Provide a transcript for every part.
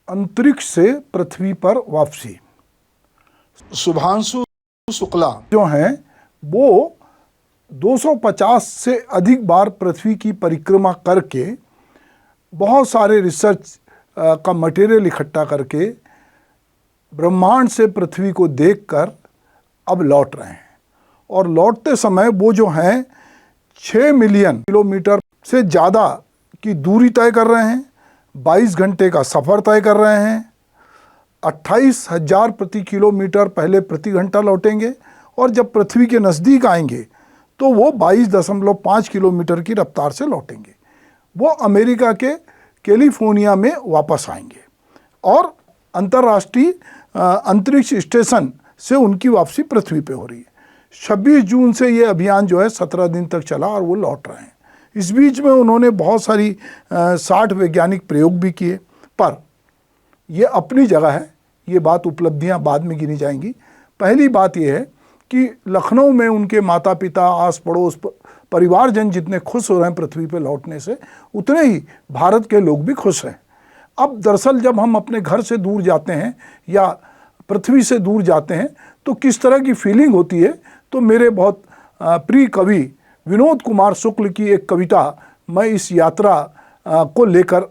अंतरिक्ष से पृथ्वी पर वापसी। शुभांशु शुक्ला जो हैं वो 250 से अधिक बार पृथ्वी की परिक्रमा करके बहुत सारे रिसर्च का मटेरियल इकट्ठा करके ब्रह्मांड से पृथ्वी को देखकर अब लौट रहे हैं। और लौटते समय वो जो हैं 6 मिलियन किलोमीटर से ज़्यादा की दूरी तय कर रहे हैं, 22 घंटे का सफ़र तय कर रहे हैं, 28,000 प्रति किलोमीटर पहले प्रति घंटा लौटेंगे और जब पृथ्वी के नज़दीक आएंगे तो वो 22.5 किलोमीटर की रफ्तार से लौटेंगे। वो अमेरिका के कैलिफोर्निया में वापस आएंगे और अंतर्राष्ट्रीय अंतरिक्ष स्टेशन से उनकी वापसी पृथ्वी पे हो रही है। 26 जून से ये अभियान जो है 17 दिन तक चला और वो लौट रहे हैं। इस बीच में उन्होंने बहुत सारी 60 वैज्ञानिक प्रयोग भी किए, पर ये अपनी जगह है, ये बात उपलब्धियां बाद में गिनी जाएंगी। पहली बात ये है कि लखनऊ में उनके माता पिता, आस पड़ोस, परिवारजन जितने खुश हो रहे हैं पृथ्वी पे लौटने से, उतने ही भारत के लोग भी खुश हैं। अब दरअसल जब हम अपने घर से दूर जाते हैं या पृथ्वी से दूर जाते हैं तो किस तरह की फीलिंग होती है, तो मेरे बहुत प्रिय कवि विनोद कुमार शुक्ल की एक कविता मैं इस यात्रा को लेकर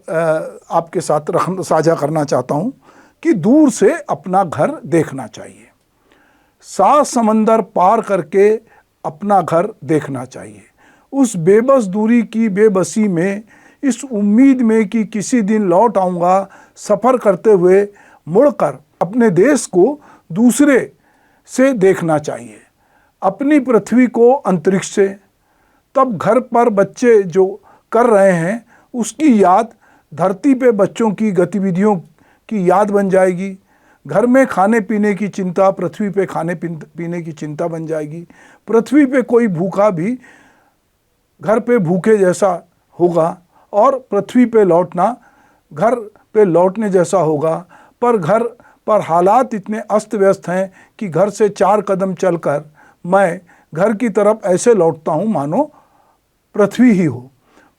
आपके साथ साझा करना चाहता हूँ कि दूर से अपना घर देखना चाहिए, 7 समंदर पार करके अपना घर देखना चाहिए, उस बेबस दूरी की बेबसी में, इस उम्मीद में कि किसी दिन लौट आऊँगा, सफ़र करते हुए मुड़कर अपने देश को दूसरे से देखना चाहिए, अपनी पृथ्वी को अंतरिक्ष से। तब घर पर बच्चे जो कर रहे हैं उसकी याद धरती पे बच्चों की गतिविधियों की याद बन जाएगी। घर में खाने पीने की चिंता पृथ्वी पे खाने पीने की चिंता बन जाएगी। पृथ्वी पे कोई भूखा भी घर पे भूखे जैसा होगा और पृथ्वी पे लौटना घर पे लौटने जैसा होगा। पर घर पर हालात इतने अस्त व्यस्त हैं कि घर से 4 कदम चलकर मैं घर की तरफ ऐसे लौटता हूँ मानो पृथ्वी ही हो।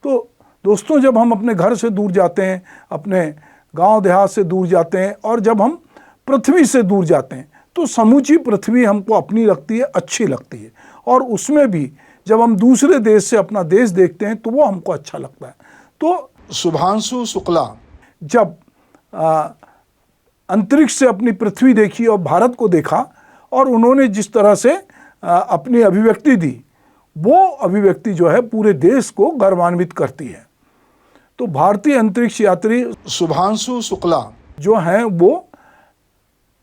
तो दोस्तों, जब हम अपने घर से दूर जाते हैं, अपने गांव देहात से दूर जाते हैं और जब हम पृथ्वी से दूर जाते हैं तो समूची पृथ्वी हमको अपनी लगती है, अच्छी लगती है। और उसमें भी जब हम दूसरे देश से अपना देश देखते हैं तो वो हमको अच्छा लगता है। तो शुभांशु शुक्ला जब अंतरिक्ष से अपनी पृथ्वी देखी और भारत को देखा और उन्होंने जिस तरह से अपनी अभिव्यक्ति दी, वो अभिव्यक्ति जो है पूरे देश को गौरवान्वित करती है। तो भारतीय अंतरिक्ष यात्री शुभांशु शुक्ला जो हैं वो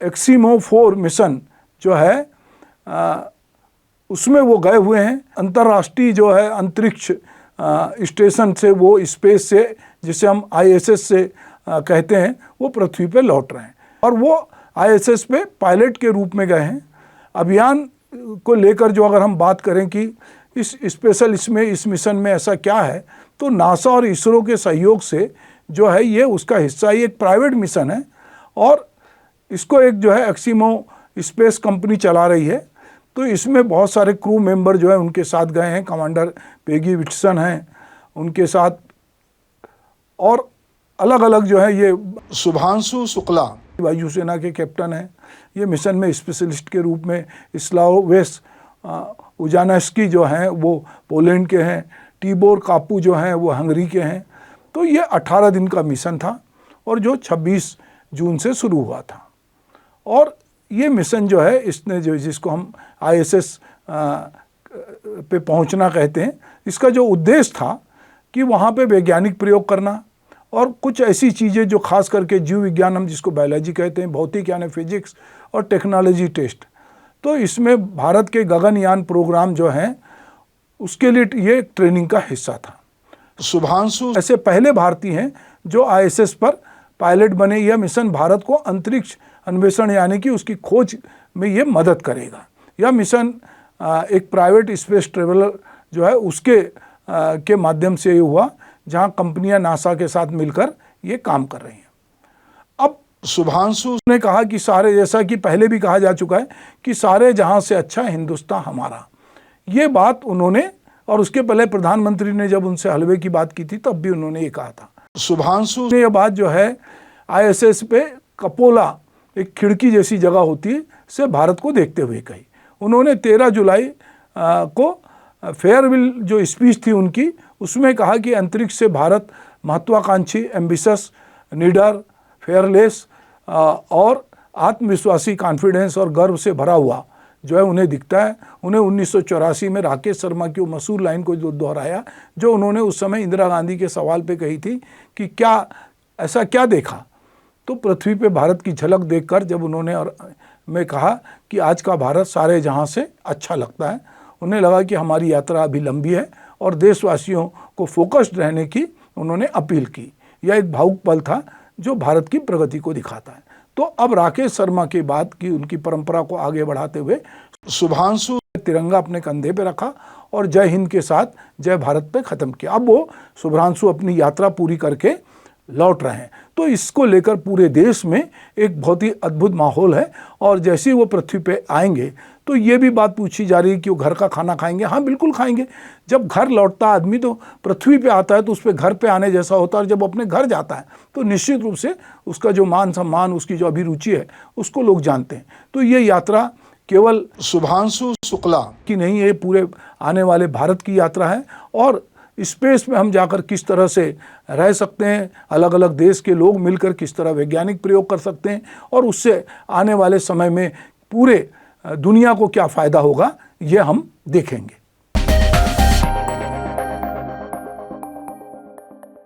एक्सिमो 4 मिशन जो है उसमें वो गए हुए हैं। अंतर्राष्ट्रीय जो है अंतरिक्ष स्टेशन से, वो स्पेस से, जिसे हम ISS से कहते हैं, वो पृथ्वी पे लौट रहे हैं और वो ISS पे पायलट के रूप में गए हैं। अभियान को लेकर जो अगर हम बात करें कि इस स्पेशल इस मिशन में ऐसा क्या है, तो नासा और इसरो के सहयोग से जो है ये उसका हिस्सा, ये एक प्राइवेट मिशन है और इसको एक जो है एक्सिमो स्पेस कंपनी चला रही है। तो इसमें बहुत सारे क्रू मेंबर जो है उनके साथ गए हैं, कमांडर पेगी विटसन हैं उनके साथ, और अलग अलग जो है ये शुभांशु शुक्ला वायुसेना के कैप्टन हैं। ये मिशन में स्पेशलिस्ट के रूप में स्लावोवेस उजानस्की जो हैं वो पोलैंड के हैं, टीबोर कापू जो हैं वो हंगरी के हैं। तो ये 18 दिन का मिशन था और जो 26 जून से शुरू हुआ था। और ये मिशन जो है इसने जो जिसको हम ISS पे पहुंचना कहते हैं, इसका जो उद्देश्य था कि वहाँ पे वैज्ञानिक प्रयोग करना और कुछ ऐसी चीज़ें जो खास करके जीव विज्ञान, हम जिसको बायोलॉजी कहते हैं, भौतिक यानी फिजिक्स, और टेक्नोलॉजी टेस्ट। तो इसमें भारत के गगनयान प्रोग्राम जो हैं उसके लिए ये ट्रेनिंग का हिस्सा था। शुभांशु ऐसे पहले भारतीय हैं जो ISS पर पायलट बने। यह मिशन भारत को अंतरिक्ष अन्वेषण यानी कि उसकी खोज में ये मदद करेगा। यह मिशन एक प्राइवेट स्पेस ट्रेवलर जो है उसके के माध्यम से ये हुआ, जहां कंपनियां नासा के साथ मिलकर ये काम कर रही हैं। अब शुभांशु ने कहा कि सारे, जैसा कि पहले भी कहा जा चुका है कि सारे जहां से अच्छा हिंदुस्तान हमारा, ये बात उन्होंने, और उसके पहले प्रधानमंत्री ने जब उनसे हलवे की बात की थी तब भी उन्होंने ये कहा था। शुभांशु ये बात जो है ISS पे कपोला एक खिड़की जैसी जगह होती है से भारत को देखते हुए कही। उन्होंने 13 जुलाई को फेयरवेल जो स्पीच थी उनकी, उसमें कहा कि अंतरिक्ष से भारत महत्वाकांक्षी, एम्बिशस, निडर, फेयरलेस और आत्मविश्वासी, कॉन्फिडेंस और गर्व से भरा हुआ जो है उन्हें दिखता है। उन्हें 1984 में राकेश शर्मा की वो मशहूर लाइन को जो दोहराया, जो उन्होंने उस समय इंदिरा गांधी के सवाल पे कही थी कि क्या ऐसा क्या देखा, तो पृथ्वी पे भारत की झलक देखकर जब उन्होंने और मैं कहा कि आज का भारत सारे जहां से अच्छा लगता है। उन्हें लगा कि हमारी यात्रा अभी लंबी है और देशवासियों को फोकस्ड रहने की उन्होंने अपील की। यह एक भावुक पल था जो भारत की प्रगति को दिखाता है। तो अब राकेश शर्मा के बाद की उनकी परंपरा को आगे बढ़ाते हुए शुभांशु तिरंगा अपने कंधे पे रखा और जय हिंद के साथ जय भारत पे ख़त्म किया। अब वो शुभ्रांशु अपनी यात्रा पूरी करके लौट रहे हैं। तो इसको लेकर पूरे देश में एक बहुत ही अद्भुत माहौल है। और जैसे ही वो पृथ्वी पे आएंगे तो ये भी बात पूछी जा रही है कि वो घर का खाना खाएंगे। हाँ, बिल्कुल खाएंगे। जब घर लौटता आदमी तो पृथ्वी पे आता है तो उस पर घर पे आने जैसा होता है, और जब अपने घर जाता है तो निश्चित रूप से उसका जो मान सम्मान, उसकी जो अभिरुचि है, उसको लोग जानते हैं। तो ये यात्रा केवल शुभांशु शुक्ला की नहीं है, पूरे आने वाले भारत की यात्रा है। और स्पेस में हम जाकर किस तरह से रह सकते हैं, अलग अलग देश के लोग मिलकर किस तरह वैज्ञानिक प्रयोग कर सकते हैं, और उससे आने वाले समय में पूरे दुनिया को क्या फ़ायदा होगा, ये हम देखेंगे।